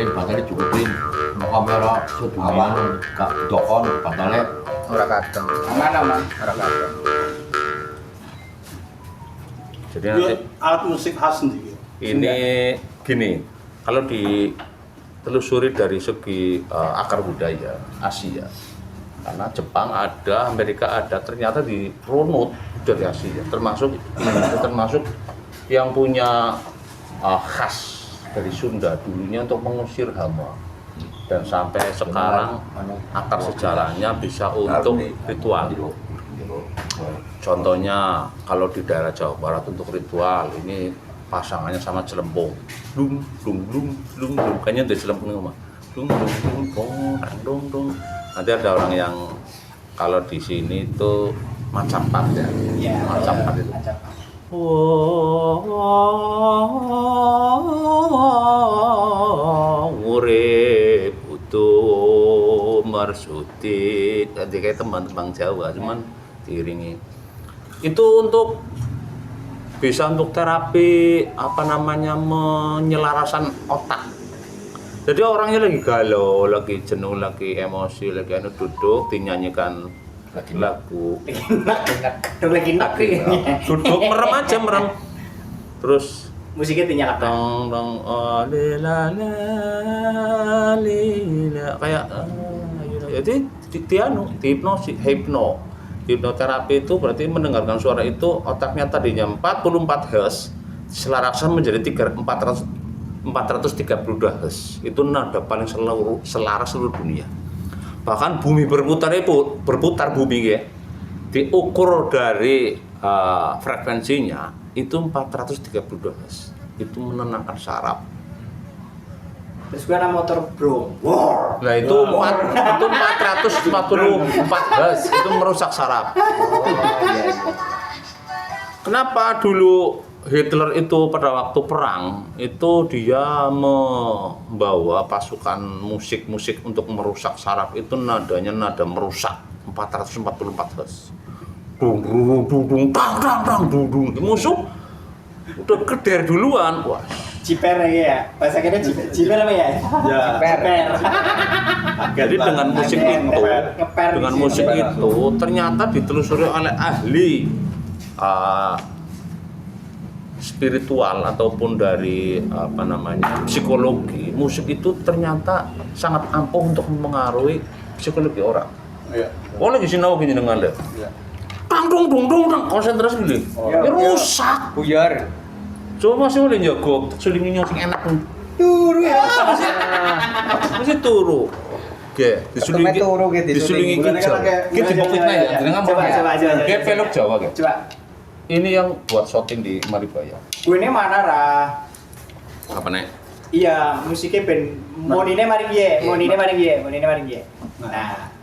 Batale cukupin. Kamera sedulur gak dokon batale ora kadang. Aman. Ora kadang. Jadi nanti alat musik khas sendiri. ini gini, kalau ditelusuri dari segi akar budaya Asia, karena Jepang ada, Amerika ada, ternyata di runut dari Asia, termasuk yang punya khas dari Sunda dulunya untuk mengusir hama, dan sampai sekarang akar sejarahnya bisa untuk ritual. Contohnya kalau di daerah Jawa Barat untuk ritual ini pasangannya sama celempung, dung dung dung dung dung, kayaknya dari celempung ini mah, dung dung dung dong dong dong. Nanti ada orang yang kalau di sini itu macapat ya, macapat itu. Urip utuh marsuti, nanti kayak teman-teman Jawa cuman diiringi. Itu untuk bisa untuk terapi menyelarasan otak. Jadi orangnya lagi galau, lagi jenuh, lagi emosi, lagi duduk dinyanyikan lagu. Duduk merem aja merem. Terus Musiknya tinyak apa? dong lila kayak jadi hipnoterapi itu berarti mendengarkan suara itu otaknya tadinya 44 Hz diselaraskan menjadi 432 Hz. Itu nada paling selaras seluruh dunia. Bahkan bumi berputar bumi ya, diukur dari frekuensinya itu 432 Hz. Itu menenangkan saraf. Terus gue ada motor bro. Wow. Nah itu 444 Hz itu merusak saraf. Kenapa dulu Hitler itu pada waktu perang itu dia membawa pasukan musik untuk merusak saraf, itu nadanya nada merusak 444 Hz. Dung dung dung dung tang tang tang dung dung. Musuh udah keder duluan. Wah. Ciper ya, bahasa kita ciper apa ya? Ciper. Jadi dengan musik itu ternyata ditelusuri oleh ahli spiritual ataupun dari psikologi, musik itu ternyata sangat ampuh untuk mempengaruhi psikologi orang. Iya. Oh lagi sinau gini dengan deh. Tang dong konsentrasi gini. Ya rusak. Buyar. Coba masih boleh jago, sulingnya yang enak. Turu ya. Masih turu. Oke, disulingi kicau. Kita dibukitnya ya, dengan Coba. Kayak peluk Jawa kayak. Coba. Ini yang buat shooting di Maribaya. Gue ini mana Ra? Apa nih? Iya, musiknya ben monine mari piye? Nah.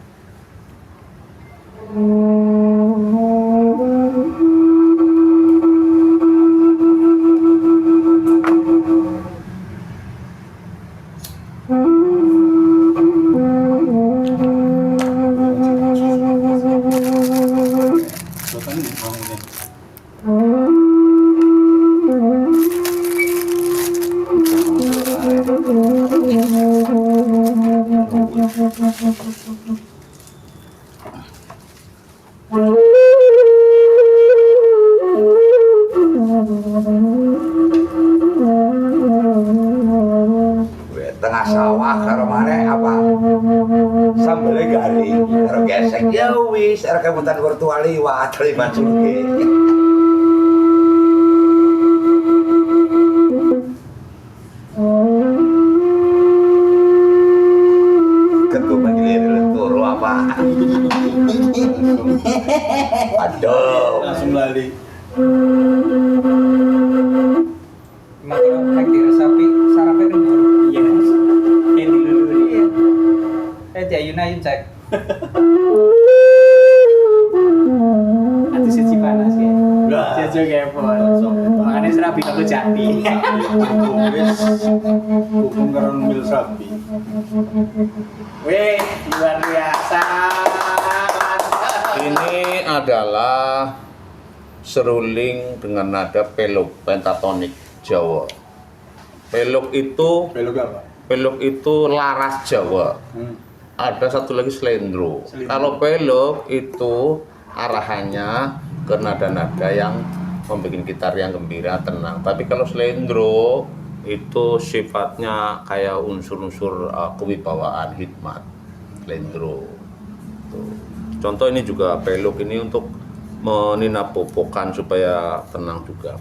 Tengah sawah karo maneh apa sambele garing karo gesek ya wis arek kebutan virtual liwat liwat suge ketu mangilir turu apa aduh Langsung lali. Makanya kayak diresapi sarafnya kan dulu. Iya. Ini dulu dia. Ayun cek. Nanti si panas ya. Enggak. Jajo kepon. Makanya serabi aku jati. Hukum karena mil sapi. Wih, luar biasa. Ini adalah seruling dengan nada peluk pentatonik Jawa. Peluk itu Belok apa? pelok itu laras Jawa. Ada satu lagi slendro. Kalau pelok itu arahannya ke nada-nada yang membuat gitar yang gembira, tenang. Tapi kalau slendro itu sifatnya kayak unsur-unsur kewibawaan, hikmat. Slendro. Tuh. Contoh ini juga pelok ini untuk meninabobokan supaya tenang juga.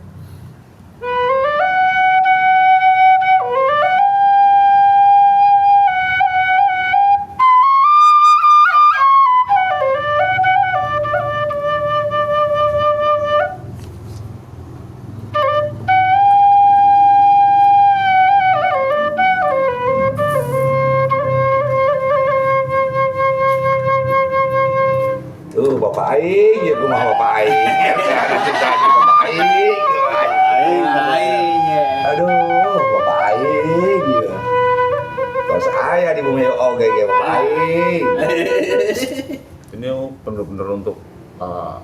Tuh Bapak Aing, ya rumah Bapak Aing. Bapak Aing. Aduh, Bapak Aing. Ya. Kalau saya di bumi oke Bapak Aing. Ini benar-benar untuk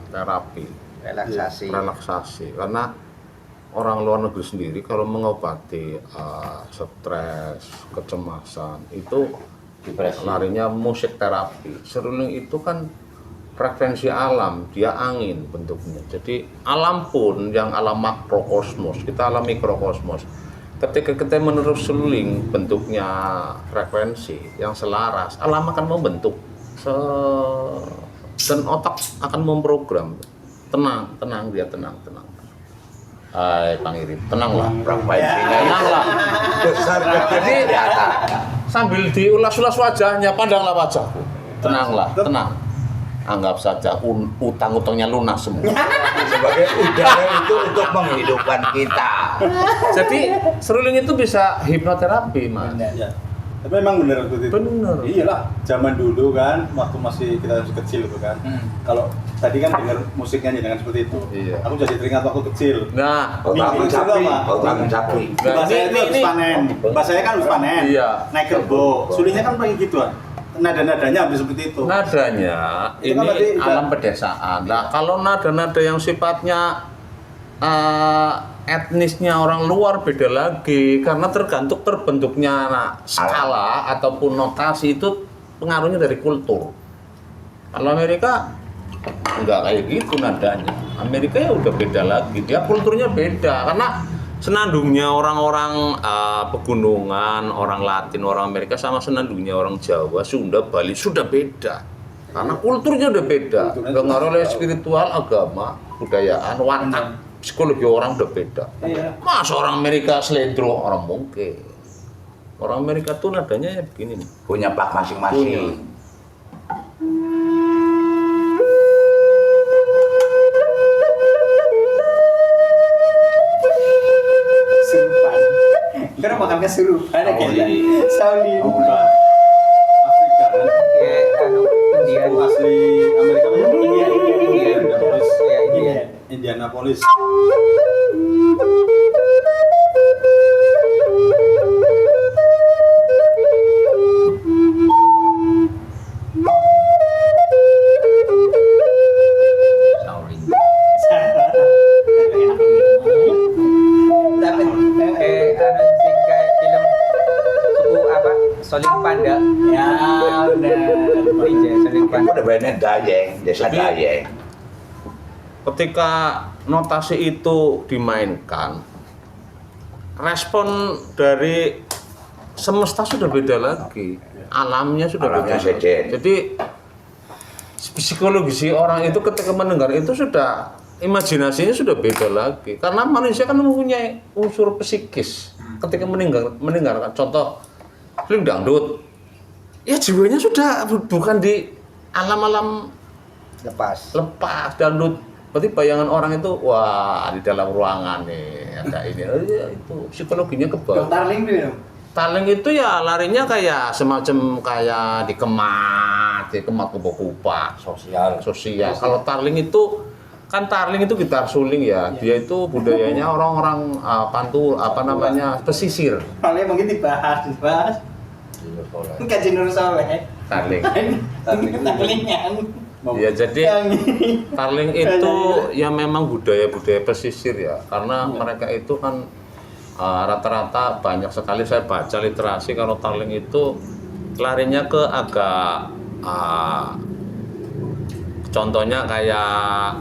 terapi, relaksasi. Karena orang luar negeri sendiri kalau mengobati stres, kecemasan itu larinya musik terapi. Seruling itu kan frekuensi alam, dia angin bentuknya. Jadi alam pun yang alam makrokosmos, kita alam mikrokosmos. Ketika kita menerus seruling bentuknya frekuensi yang selaras, alam akan membentuk dan otak akan memprogram. Tenang dia tenang. Hai Bang Irit, tenanglah. Frekuensinya Tenanglah. besar Jadi sambil diulas-ulas wajahnya, pandanglah wajahku. Tenanglah, tenang. Anggap saja utang-utangnya lunas semua. sebagai udara itu untuk menghidupkan kita. Jadi seruling itu bisa hipnoterapi, Mas. Ya. Tapi memang benar seperti itu. Bener. Iyalah, zaman dulu kan, waktu kita masih kecil itu kan. Kalau tadi kan dengar musiknya dengan seperti itu. Iya. Aku jadi teringat waktu kecil. Nah, Bangun sapi. Bahasanya itu harus panen. Bahasanya kan harus panen. Iya. Naik kerbau. Sulingnya kan pakai gituan. Nada-nadanya hampir seperti itu. nadanya Itu kan berarti ini alam pedesaan. Nah, kalau nada-nada yang sifatnya etnisnya orang luar beda lagi, karena terbentuknya skala ataupun notasi itu pengaruhnya dari kultur. Kalau Amerika enggak kayak gitu nadanya. Amerika ya udah beda lagi, dia kulturnya beda karena senandungnya orang-orang pegunungan, orang Latin, orang Amerika sama senandungnya orang Jawa, Sunda, Bali sudah beda. Karena kulturnya udah beda. Pengaruh oleh spiritual, agama, budayaan, watak, psikologi orang udah beda. Masa orang Amerika slendro, orang mungkin. Orang Amerika tuh nadanya ya begini nih. Punya pak masing-masing. Serupan. Karena makan kesurupan kayaknya. Sauli. Afrika kan. Ya, India. Itu asli Amerika kan? India. Indianapolis. Ya, India. Indianapolis. Tapi sing kayak film suku apa? Soling Panda. Ya, udah. Iya, Soling Itu Panda. ada bandnya Dayeng, desa Dayeng. Ketika notasi itu dimainkan, respon dari semesta sudah beda lagi, alamnya sudah Alamnya beda. sejen. Jadi psikologi orang itu ketika mendengar itu sudah imajinasinya sudah beda lagi, karena manusia kan mempunyai unsur psikis. Ketika mendengarkan contoh film dangdut, ya jiwanya sudah bukan di alam-alam Lepas. dangdut. Berarti bayangan orang itu, wah di dalam ruangan nih ada ini, ya, itu psikologinya kebal. Darling dulu. Taling itu ya larinya kayak semacam kayak di kemat kupa-kupa sosial. Kalau tarling itu kan tarling itu gitar suling ya, dia itu budayanya orang-orang pantul apa namanya pesisir. Paling mungkin dibahas. Kaji Nur Soleh. Tarling. Tarlingnya. Ya jadi tarling itu ya memang budaya pesisir ya, karena mereka itu kan rata-rata banyak sekali saya baca literasi kalau tarling itu larinya ke agak contohnya kayak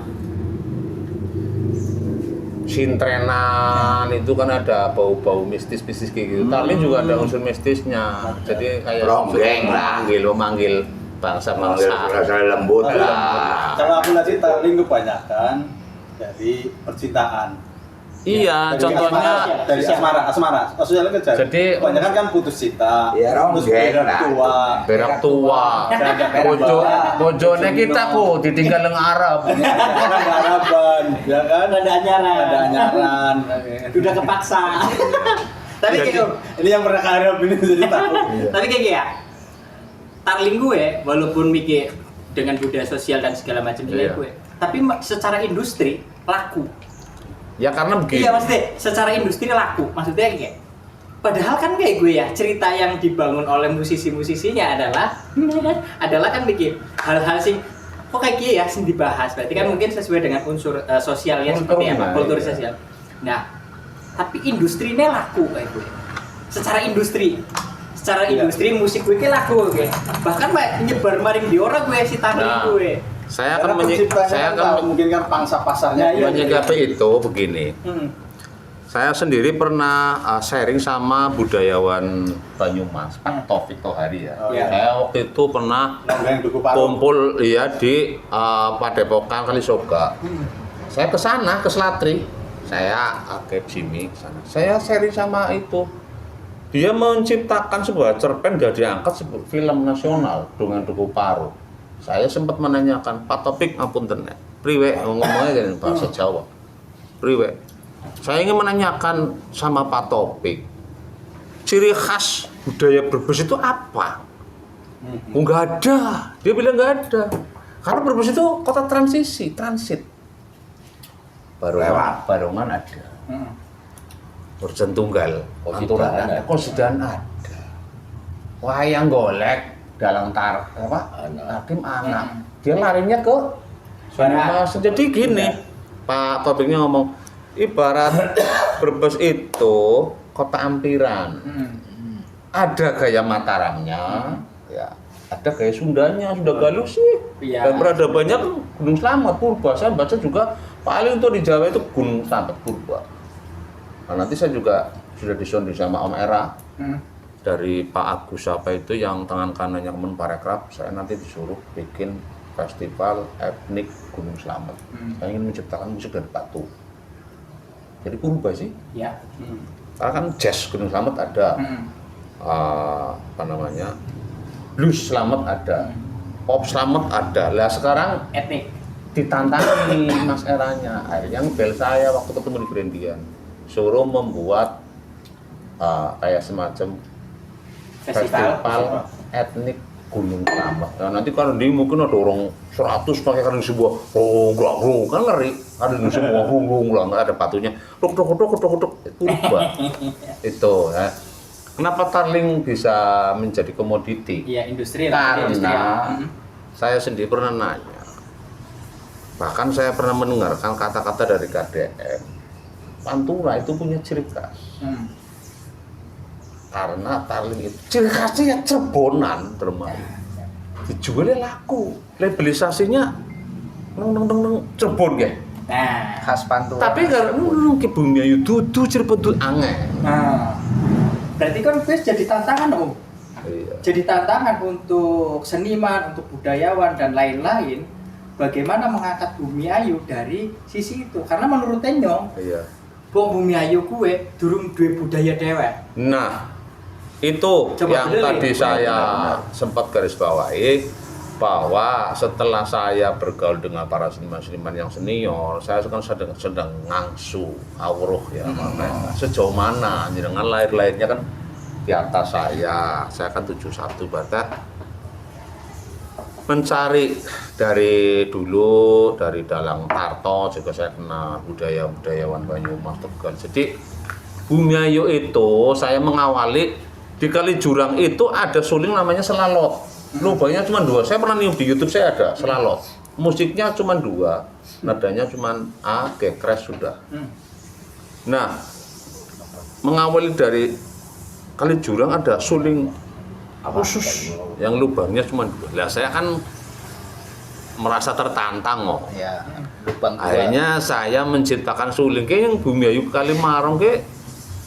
sintrenan itu kan ada bau-bau mistis-mistis kayak gitu. Tarling juga ada unsur mistisnya. Jadi kayak Ronggeng lah. manggil bangsa-bangsa. Rasa lembut lah. Kalau aku lihat sih tarling kebanyakan dari percintaan. Iya, Dari contohnya dari asmara. Maksudnya kan Jadi- kebanyakan kan putus cinta. Iya, terus ronggeng berak lah. tua. berak tua. Bojone kita ku ditinggal yang Arab. Ada harapan, ya kan? Ada anyaran. Ada anyaran. Udah kepaksa. Tapi kayak gitu. Ini yang pernah Arab ini jadi takut. Tapi kayak ya. Tarling gue walaupun mikir dengan budaya sosial dan segala macam Iya. gue, tapi secara industri laku. Ya karena begini. Iya maksudnya secara industri laku. Maksudnya kayak padahal kan kayak gue ya, cerita yang dibangun oleh musisi-musisinya adalah kan bikin hal-hal sih kok kayak gini ya dibahas. Berarti kan mungkin sesuai dengan unsur sosialnya seperti apa, kultur sosial. Nah, tapi industrinya laku kayak gue. Secara industri musik gue kayak laku gue. Bahkan nyebar maring di orang gue si Tarling gue. Saya Karena akan penciptanya kan mungkin kan pangsa pasarnya. menyikapi itu begini. Saya sendiri pernah sharing sama budayawan Banyumas, Pak Taufik Tohari ya. Oh, iya. Saya waktu itu pernah Nongkrong Duku Paru. kumpul ya di Padepokan Kalisoga. Saya ke sana, ke Selatri. Saya ke Jimmy ke sana. Saya sharing sama itu. Dia menciptakan sebuah cerpen dan diangkat sebuah film nasional dengan Duku Paru. Saya sempat menanyakan, Pak Taufik ngapunten nek. Priwe ngomongnya dengan bahasa Jawa. Priwe. Saya ingin menanyakan sama Pak Taufik, ciri khas budaya Brebes itu apa? Nggak ada. Dia bilang nggak ada. Karena Brebes itu kota transit. Barongan ada. Urjan Tunggal, Konsidan ada. Wayang golek, dalang hakim anak. Dia larinya ke Banyumas. Jadi gini, Pak Topiknya ngomong, ibarat Brebes itu kota ampiran. Ada gaya Mataramnya, ya. Ada gaya Sundanya, Sunda Galuh sih. Iya. Dan peradabannya kan Gunung Slamet, Purba. Saya baca juga paling untuk di Jawa itu Gunung Slamet, Purba. Nah, nanti saya juga sudah disonding sama Om Era dari Pak Agus apa itu yang tangan kanannya Kemenparekraf. Saya nanti disuruh bikin festival etnik Gunung Slamet. Saya ingin menciptakan musik dari batu. Jadi Purba sih. Ya. Karena kan jazz Gunung Slamet ada, blues Slamet ada, pop Slamet ada. Lah sekarang Etnik. ditantangi Mas Eranya. Akhirnya bel saya waktu ketemu di Grendian, suruh membuat kayak semacam festival etnik Gunung Slamet. Nah, nanti kalau di mungkin ada orang 100 pakai kan sebuah kan ngeri. Ada di semua lah, nggak ada batunya. Tuk Purba. Itu ya. Kenapa tarling bisa menjadi komoditi? Iya, industri lah. Karena saya sendiri pernah nanya. Bahkan saya pernah mendengarkan kata-kata dari KDM. Pantura itu punya ciri khas. Karena tarling itu ciri khasnya ya Cirebonan termasuk. Dijualnya laku. Labelisasinya Cirebon ya. Nah, Khas Pantura. Tapi kalau ke Bumi Ayu dudu Cirebon itu aneh. nah, berarti kan gue jadi tantangan Om. Iya. Jadi tantangan untuk seniman, untuk budayawan dan lain-lain. Bagaimana mengangkat Bumi Ayu dari sisi itu? Karena menurut Tenyong, Iya. Bumi Ayu kue durung duwe budaya dewek. Nah, itu Coba yang dulu, tadi Lin. saya sempat garis bawahi, bahwa setelah saya bergaul dengan para seniman-seniman yang senior, saya kan sedang ngangsu awruh ya, makanya sejauh mana dengan lahir-lahirnya kan di atas saya kan 71 berarti mencari dari dulu, dari Dalang Tarto juga saya kenal budayawan Banyumas Tegal. Jadi Bumi Ayu itu saya mengawali di Kali Jurang itu ada suling namanya selalot. Lubangnya cuma 2. Saya pernah niup di YouTube, saya ada selalot. Musiknya cuma 2, nadanya cuma A, G, crash sudah. Nah, mengawali dari kali jurang ada suling khusus yang lubangnya cuma 2. Lah saya kan merasa tertantang kok. Ya, lubang 2. Akhirnya saya menciptakan suling yang Bumi Ayu Kalimarong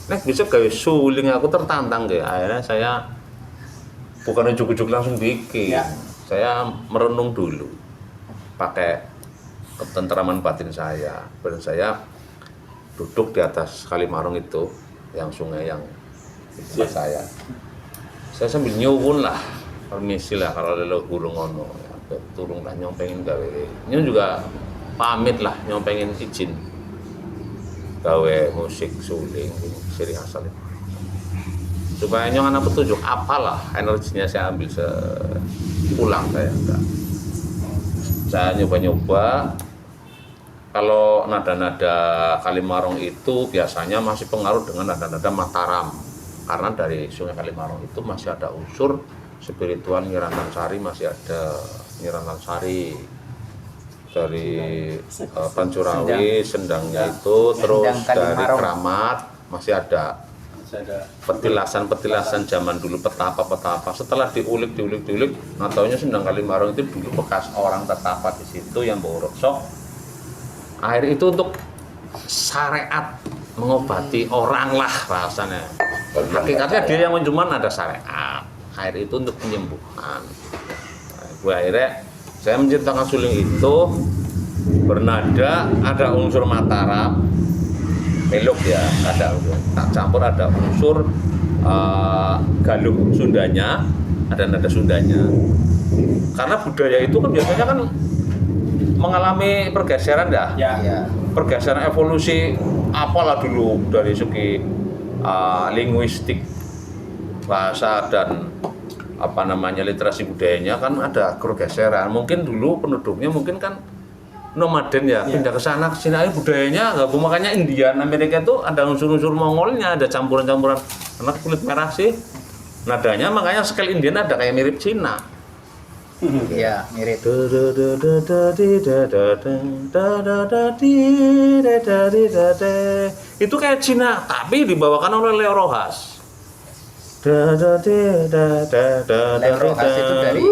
nek bisa gawe suling, aku tertantang akhirnya saya bukan ujuk-ujuk langsung bikin. Ya. Saya merenung dulu pakai ketenteraman batin saya, dan saya duduk di atas Kalimarong itu yang sungai yang di saya sambil nyuwun lah, permisi lah kalau lelo guru ngono ya, turun lah nyong pengen gawe nyong juga pamit lah nyong pengen izin gawe musik suling ciri khas itu supaya nyong anak petunjuk apalah energinya saya ambil pulang saya enggak. Saya nyoba-nyoba kalau nada-nada Kalimarong itu biasanya masih pengaruh dengan nada-nada Mataram karena dari Sungai Kalimarong itu masih ada unsur spiritual Nyirantan Sari, masih ada Nyirantan Sari dari Pancurawi, sendangnya itu, terus dari Keramat masih ada petilasan zaman dulu petapa. Setelah diulik, nah taunya Sendang Kalimarong itu dulu bekas orang tetapa di situ yang bawa roksok. Air itu untuk syariat mengobati orang lah rasanya. Hakikatnya dia yang mencuman ada syariat. Air itu untuk penyembuhan. Nah, akhirnya saya menciptakan suling itu bernada ada unsur Mataram. Melok ya, ada tak campur ada unsur Galuh Sundanya, ada nada Sundanya. Karena budaya itu kan biasanya kan mengalami pergeseran dah. Ya. Pergeseran evolusi apalah dulu dari segi linguistik, bahasa dan literasi budayanya kan ada pergeseran. Mungkin dulu penduduknya mungkin kan nomaden ya, pindah ke sana ke sini, budayanya gabung, makanya Indian Amerika itu ada unsur-unsur Mongolnya, ada campuran-campuran anak kulit merah sih nadanya, makanya sekali Indian ada kayak mirip Cina. Iya, mirip. Itu kayak Cina tapi dibawakan oleh Leo Rojas. Leo Rojas itu dari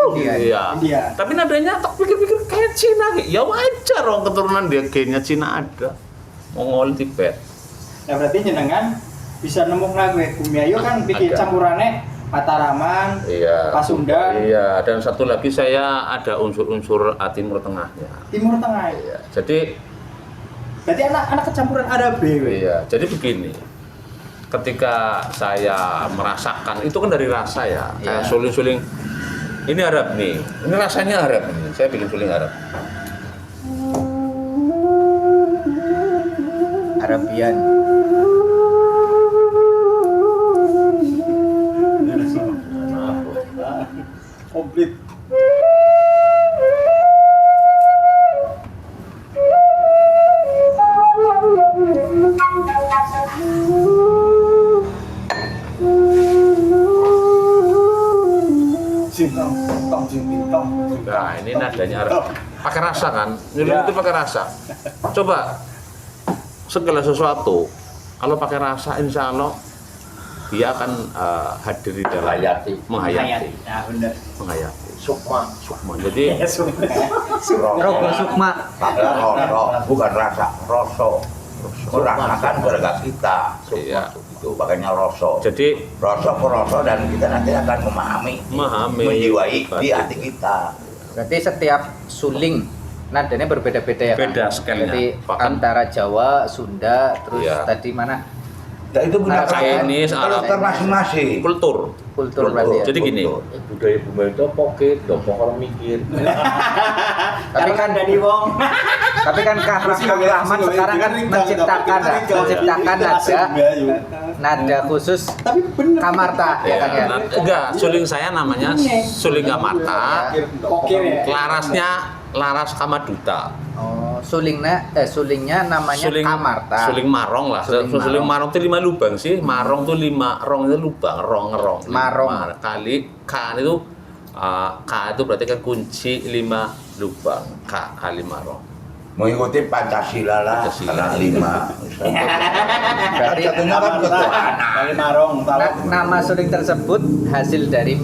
Iya. Tapi nadanya tak pikir-pikir kayak Cina. Ya wajar orang keturunan dia gennya Cina ada. Mongol Tibet. Nah berarti jenengan bisa nemu lagu Bumi Ayu kan bikin Agak. campurannya Mataraman, Iya. Pasundan. Iya, dan satu lagi saya ada unsur-unsur Timur Tengahnya. Timur Tengah. Iya. Jadi Berarti anak kecampuran Arab. iya, jadi begini. Ketika saya merasakan itu kan dari rasa ya. Kayak suling-suling ini Arab nih. Ini rasanya Arab nih. Saya bikin suling Arab. Arabian. Komplit. Nah, ini nadanya Arab. Pakai rasa kan? Nyuling itu pakai rasa. Coba segala sesuatu kalau pakai rasa insya Allah dia akan hadir di dalam menghayati. Nah benar. Menghayati. Sukma. Jadi Rogo Sukma. Padahal roso, bukan rasa, roso. Merasakan keluarga kita. Iya. Itu makanya roso. jadi Roso dan kita nanti akan memahami, menjiwai di hati kita. Berarti setiap suling nadanya berbeda-beda ya, Kang? beda scale-nya. Jadi Bahkan antara Jawa, Sunda, terus Iya. tadi mana? Dan itu punya Chinese, Arab, kultur masing-masing. kultur. Kultur berarti ya. Jadi gini, budaya Bumi itu pocket, dopok orang mikir. Tapi kan dari wong. Tapi kan Kang Rahman sekarang kan menciptakan nada khusus Tapi bener. Kamarta ya Kang ya. enggak, suling saya namanya suling Kamarta. Oke ya. Larasnya laras Kamaduta. Oh, sulingnya namanya Kamarta. Suling marong lah. Suling marong itu 5 lubang sih. Marong itu 5, rong itu lubang, rong. Marong. Kali K itu K itu berarti kan kunci 5 lubang. K kali marong. mengikuti Pancasila lah, anak 5. Berarti Jatuhnya kan ketuhanan. Kali marong, nama suling tersebut hasil dari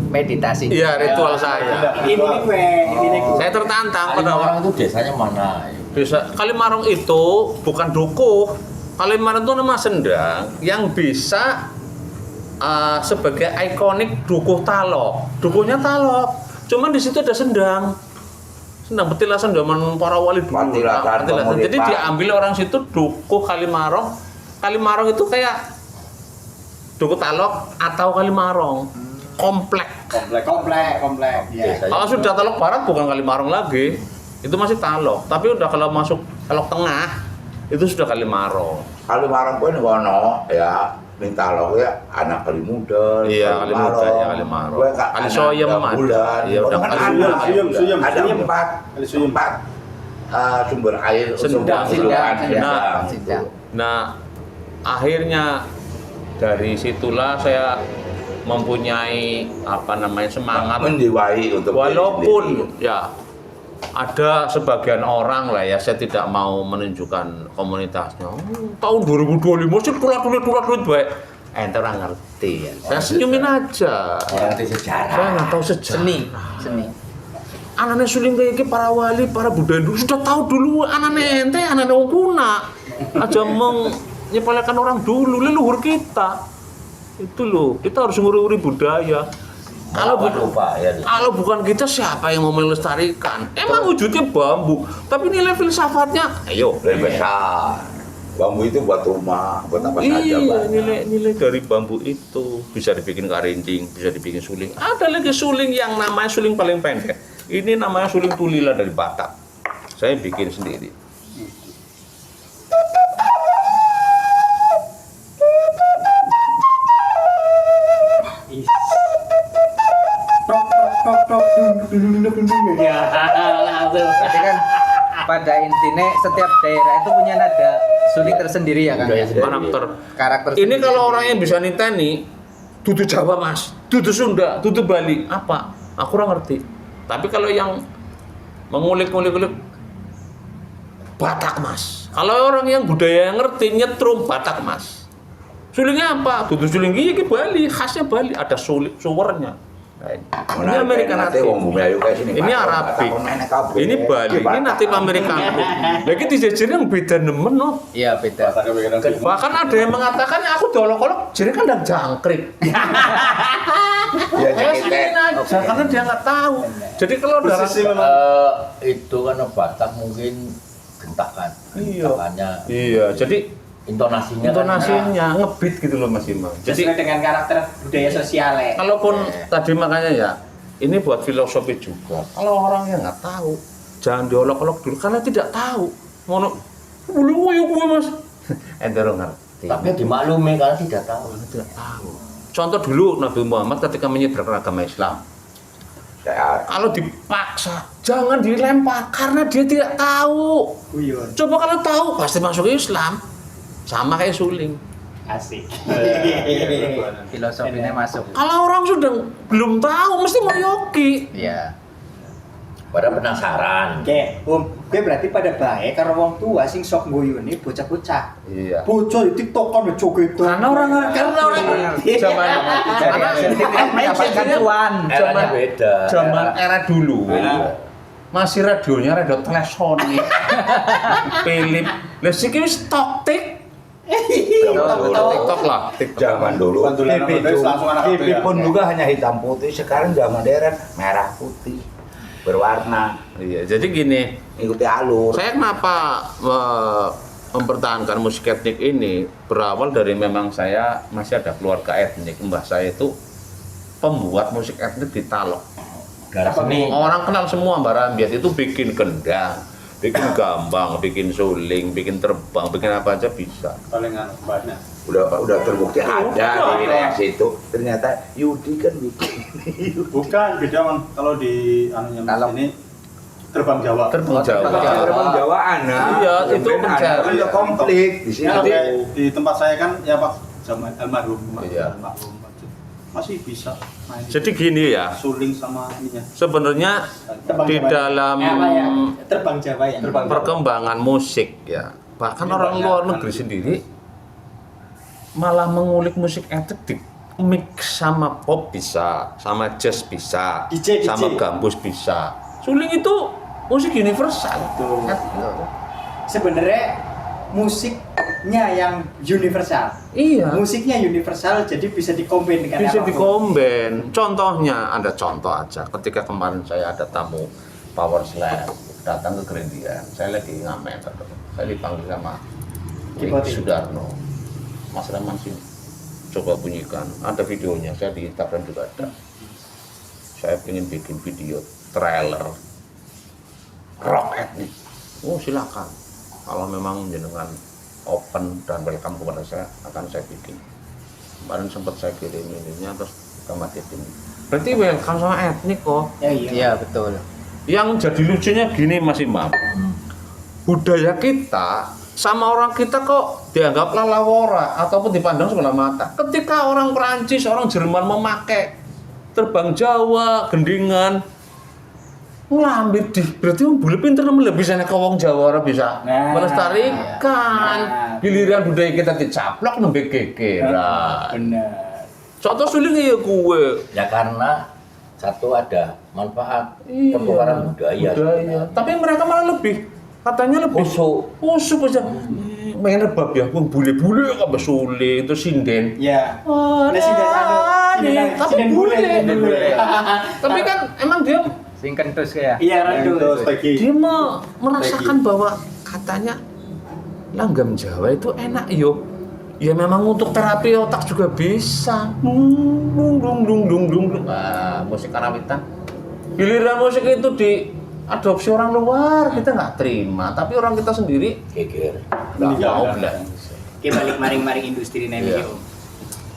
meditasi. Iya, ritual saya. Ini nih gue, ini nih gue. Saya tertantang pada Kalimarang itu desanya mana? Bisa Kalimarang itu bukan dukuh. Kalimarang itu nama sendang yang bisa sebagai ikonik dukuh Talok. Dukuhnya Talok. Cuman di situ ada sendang. Sendang petilasan zaman para wali dulu. Petilasan, Jadi diambil orang situ dukuh Kalimarang. Kalimarang itu kayak dukuh Talok atau Kalimarang. Komplek. Komplek. Ya. Kalau sudah Talok Barat bukan Kalimarang lagi. Itu masih Talok. Tapi udah kalau masuk Talok Tengah itu sudah Kalimarang. Kalimarang pun ngono ya, minta lo ya anak kali muda. Iya, kali muda ya Kalimarang. Kali Soyem bulan. Iya, udah kan kali Suyem. ada empat sumber air Sendang. Sendang. Nah, akhirnya dari situlah saya mempunyai semangat menjiwai untuk walaupun ya ada sebagian orang lah ya, saya tidak mau menunjukkan komunitasnya. Tahun 2025 sih tulat baik. Ente orang ngerti ya. Saya senyumin aja. Orang di sejarah. Saya nggak tahu sejarah. Seni. Anaknya suling kayak gini, para wali, para budaya dulu sudah tahu dulu anaknya ente, anaknya orang kuna. Aja menyepelekan orang dulu, leluhur kita. Itu loh, kita harus nguri-nguri budaya. Kalau bukan kita, siapa yang mau melestarikan? Emang wujudnya bambu, tapi nilai filsafatnya, ayo. Lebih besar. Bambu itu buat rumah, buat apa saja. Iya, nilai dari bambu itu bisa dibikin karincing, bisa dibikin suling. Ada lagi suling yang namanya suling paling pendek. Ini namanya suling tulila dari Batak. Saya bikin sendiri. Ya, langsung. Jadi kan pada intinya setiap daerah itu punya nada suling tersendiri ya kan? Karakter Ini sendiri. kalau orang yang bisa niteni, dudu Jawa mas, dudu Sunda, dudu Bali, apa? Aku kurang ngerti. Tapi kalau yang mengulik-ulik Batak mas. Kalau orang yang budaya yang ngerti nyetrum Batak mas. Sulingnya apa? Dudu suling iki Bali, khasnya Bali. Ada suwernya. Nah, ini Amerika Natif. Ini Arabic. Ini Bali. Ini natif Amerika. Lagi dijajarin yang beda nemen no. Iya beda. Bahkan ada yang mengatakan aku dolok-olok jadi kan dan jangkrik. Ya Saya sini aja karena dia nggak tahu. Jadi kalau darah Itu kan Batak mungkin gentakan. Gentakannya. Iya, jadi Intonasinya ngebeat gitu loh Mas Imam. Jadi Sesuai dengan karakter budaya sosialnya. kalaupun tadi makanya ya, ini buat filosofi juga. Kalau orang yang nggak tahu, jangan diolok-olok dulu karena tidak tahu. Ngono, belum ya gue Mas. Ente ngerti. Tapi dimaklumi karena tidak tahu. Karena tidak tahu. Contoh dulu Nabi Muhammad ketika menyebarkan agama Islam. Kalau dipaksa, jangan dilempar karena dia tidak tahu. Coba kalau tahu pasti masuk Islam. Sama kayak suling. Asik. Filosofinya masuk. Kalau orang sudah belum tahu mesti mau yoki. Iya. Pada penasaran. Oke, gue berarti pada baik karo wong tua sing sok guyune bocah-bocah. Iya. Bocah di TikTok kan joget. Karena orang zaman Mendapatkan cuan. Eranya beda. zaman era dulu. Masih radionya radio Telesonic. Philip. Lah siki wis toktik. TikTok lah. Zaman dulu Bantulan TV Nobel langsung anak TV kabeh, pun ya. juga hanya hitam putih. Sekarang zaman modern merah putih berwarna, Iya, jadi gini. ikuti alur. Saya kenapa mempertahankan musik etnik ini berawal dari memang saya masih ada keluarga etnik. Mbah saya itu pembuat musik etnik di Talok. Darah seni. Orang kenal semua Mbak Rambiat itu bikin kendang, bikin gambang, bikin suling, bikin terbang, bikin apa aja bisa. Paling banyak. Udah terbukti ada di wilayah situ. Ternyata Yudi kan bikin. Bukan beda man. Kalau di anunya Mas Kalau- ini terbang Jawa. Terbang Jawa. Terbang Jawa anak. Iya, itu pencari. Ada konflik di sini. Ya, di tempat saya kan ya Pak zaman almarhum. Iya. Almarhum. masih bisa main. Jadi gini ya, Suling sama ininya. sebenarnya Terbang di Jawa. dalam Apa ya? Terbang Jawa ya. perkembangan musik ya, bahkan orang luar negeri sendiri malah mengulik musik etnik, mix sama pop bisa, sama jazz bisa, DJ. sama gambus bisa. Suling itu musik universal. Betul. Sebenarnya musiknya yang universal. Iya. Musiknya universal, jadi bisa dikombin dengan Bisa apapun. dikomben. Contohnya, ada contoh aja. Ketika kemarin saya ada tamu Power Slam datang ke Gerindian, saya lagi ngamen, saya dipanggil sama Kipoti. Sudarno. Mas Rahman sini, coba bunyikan. Ada videonya, saya di Instagram juga ada. Saya ingin bikin video trailer rock etnik. Oh silakan. Kalau memang jenengan open dan welcome kepada saya, akan saya bikin. Kemarin sempat saya kirim ininya, terus kita matikan. Berarti welcome sama etnik kok. Ya iya. Iya, betul. Yang jadi lucunya gini Mas Imam, budaya kita sama orang kita kok dianggap lalawora ataupun dipandang sebelah mata. Ketika orang Perancis, orang Jerman memakai terbang Jawa, gendingan, ngambil di berarti wong bule pinter nemen bisa nek wong Jawa ora bisa Nah, melestarikan. nah. Giliran budaya kita dicaplok nembe gegeran. Benar. Contoh suling ya gue. Ya karena satu ada manfaat Iya, pertukaran budaya. Tapi mereka malah lebih katanya lebih Usuk aja. Main rebab ya, wong bule-bule kabeh suling itu sinden. Ya. Nah, tapi bule. Tapi kan emang dia Sing kentus kayak. Iya, Rando. Terus bagi dia merasakan bahwa katanya langgam Jawa itu enak yo. Ya memang untuk terapi otak juga bisa. Nah, musik karawitan. Giliran musik itu diadopsi orang luar, kita nggak terima. Tapi orang kita sendiri Geger. nggak mau lah. Oke, balik maring-maring industri nih Iya. Om.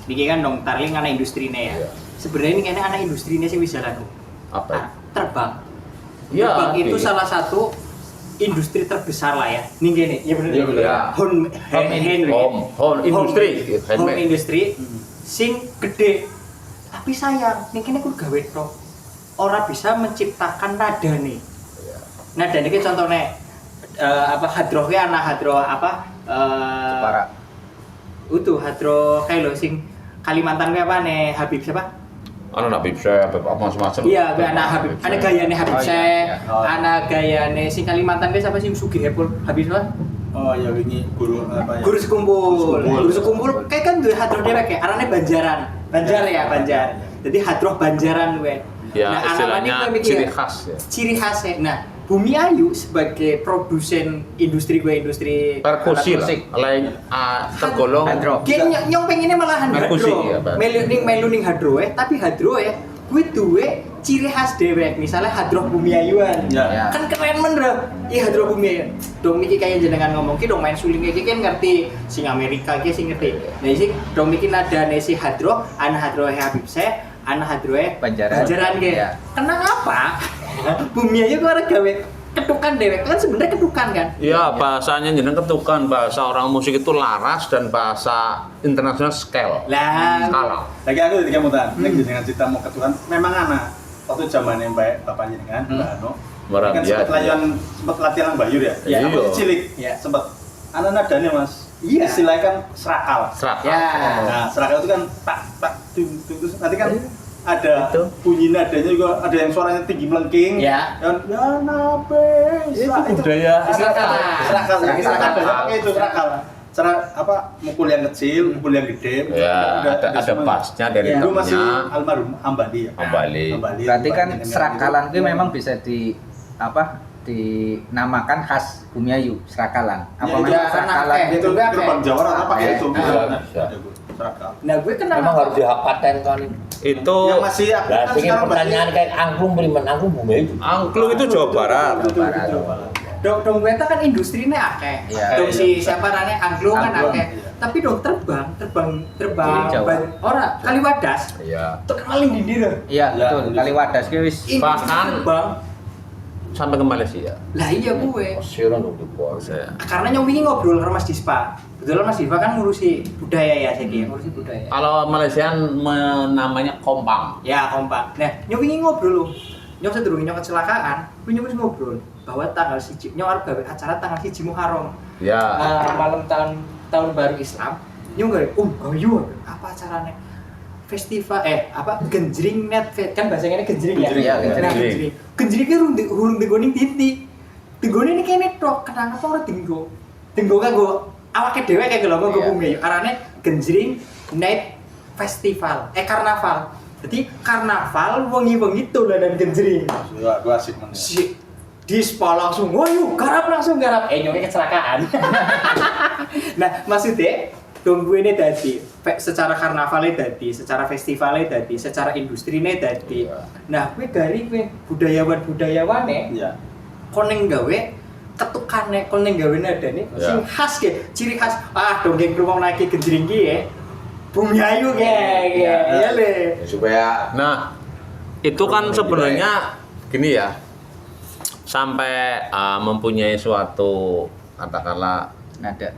Niki kan dong Tarling anak industri ya. Iya. Sebenarnya ini kayaknya anak industri sih bisa laku. Apa? Terbang. Ya, Terbang itu oke. salah satu industri terbesar lah ya. Nih gini, ya bener. Iya, bener. Home industri. Home industri sing gede. Tapi sayang, nih kene kudu gawe tok. Ora bisa menciptakan nada nih. Nada nih contohnya hadroh ki anak hadroh Jepara. Utuh hadroh kayak lo sing Kalimantan kayak apa nih Habib siapa? Anak Habib Syekh, apa macam-macam. Iya, anak Habib, anak gayane Habib Oh, iya, Syekh, iya. anak gayane sing Kalimantan kayak siapa sih Sugih Hepul Habib siapa? oh ya ini guru apa ya? Guru sekumpul kayak kan duwe hadroh dewek ya, arane Banjar ya, Banjar. Jadi hadroh Banjaran gue. Ya, Nah, istilahnya anak-anak gue mikir, ciri khas ya. Ciri khasnya. Nah, Bumi Ayu sebagai produsen industri Perkusi lah, lain tergolong Hadroh. Dia nyong pengennya malahan Perkusi, hadroh. ya, Pak. Melu ning hadroh tapi hadroh ya gue duwe ciri khas dewek. Misalnya hadroh Bumi Ayuan. Ya. Kan keren men bro. Iya hadroh Bumi Ayu. Dong iki kayak jenengan ngomong ki dong main suling iki kan ngerti sing Amerika ki sing ngerti. Nah iki dong iki nadane si hadroh, anak hadroh Habib Syekh, anak hadroh Banjaran ki. Ya. Kenapa? Bumi Ayu kok ora gawe ketukan dewek kan sebenarnya ketukan kan? Ya, bahasanya jeneng ketukan, bahasa orang musik itu laras dan bahasa internasional scale. Skala. Lagi aku ketika mutan, lagi dengan cerita mau ketukan, memang anak waktu zaman yang baik bapaknya dengan Mbak Ano, Barang, kan ya, sempat latihan yang Bayur ya, Iya. aku cilik, Iya. sempat anak nadanya mas, Iya. istilahnya kan serakal. Serakal. Ya. Nah serakal itu kan tak terus nanti kan ada Itu. bunyi nadanya juga ada yang suaranya tinggi melengking, Ya. dan ya nabe, Itu budaya. serakal, serakal, Serakal. itu serakal. Cara apa mukul yang kecil, mukul yang gede. Ya, udah ada semuanya. bassnya dari Dulu masih topnya. almarhum Ambali ya. Ambali. Berarti kan Ambali. serakalan itu memang bisa dinamakan khas Bumi Ayu, serakalan. Apa Ya, itu memang karena serakalan kayak itu Juga gerbang kayak- Jawa rata pakai itu. Bisa. Serakal. Nah gue kenal Memang harus dihapaten kan. Itu Yang masih Lah kan sing sekarang pertanyaan kayak angklung beriman angklung bumi itu. angklung itu Jawa Barat. Dong beta kan industrinya akeh. Iya. Dong si siapa rane angklung kan Angklung, akeh. iya. Tapi dong terbang Di Jawa. ora Kaliwadas. Iya. Terkenal di diri. Iya, Ya, betul. Kaliwadas ki wis Industri Bahkan- terbang sampai ke Malaysia. Lah iya gue. Siaran dong di bawah. Saya. Karena nyong ingin ngobrol sama Mas Dispa. Betul Mas Dispa kan ngurusi budaya ya saya kira, ngurusi budaya. Kalau Malaysian namanya kompang. Ya kompak. Nah, nyong ingin ngobrol loh. Nyong sedurunge nyong kecelakaan, gue nyong wis ngobrol bahwa tanggal 1 nyong arep gawe acara tanggal 1 Muharram. Ya. Malam tahun baru Islam. Nyong gawe, gawe yo apa acaranya? Festival Genjring Net kan bahasanya Genjring ya. Genjring, ya, Nah, Genjring. Genjring ki urung digone titik. Digone ini kene tok, kenapa ora dinggo? Dinggo kanggo awake dhewe kayak lho nggo bumi. Arane Genjring Night Festival, karnaval. Jadi karnaval wengi-wengi dolanan genjring. Ya, gua asik men. Si Dispa langsung, yuk garap langsung garap. Nyongnya kecelakaan. Nah, maksudnya tunggu ini tadi, secara karnavalnya tadi, secara festivalnya tadi, secara industrinya tadi. Nah, gue dari gue budayawan-budayawane, Iya. koneng gawe ketukane, koneng gawe nadane sing khas ge, ciri khas. Dongeng rumong lagi genjring ki ya. Bumi ayu ya le. Supaya Nah, itu kan sebenarnya gini ya. Sampai mempunyai suatu katakanlah Nada.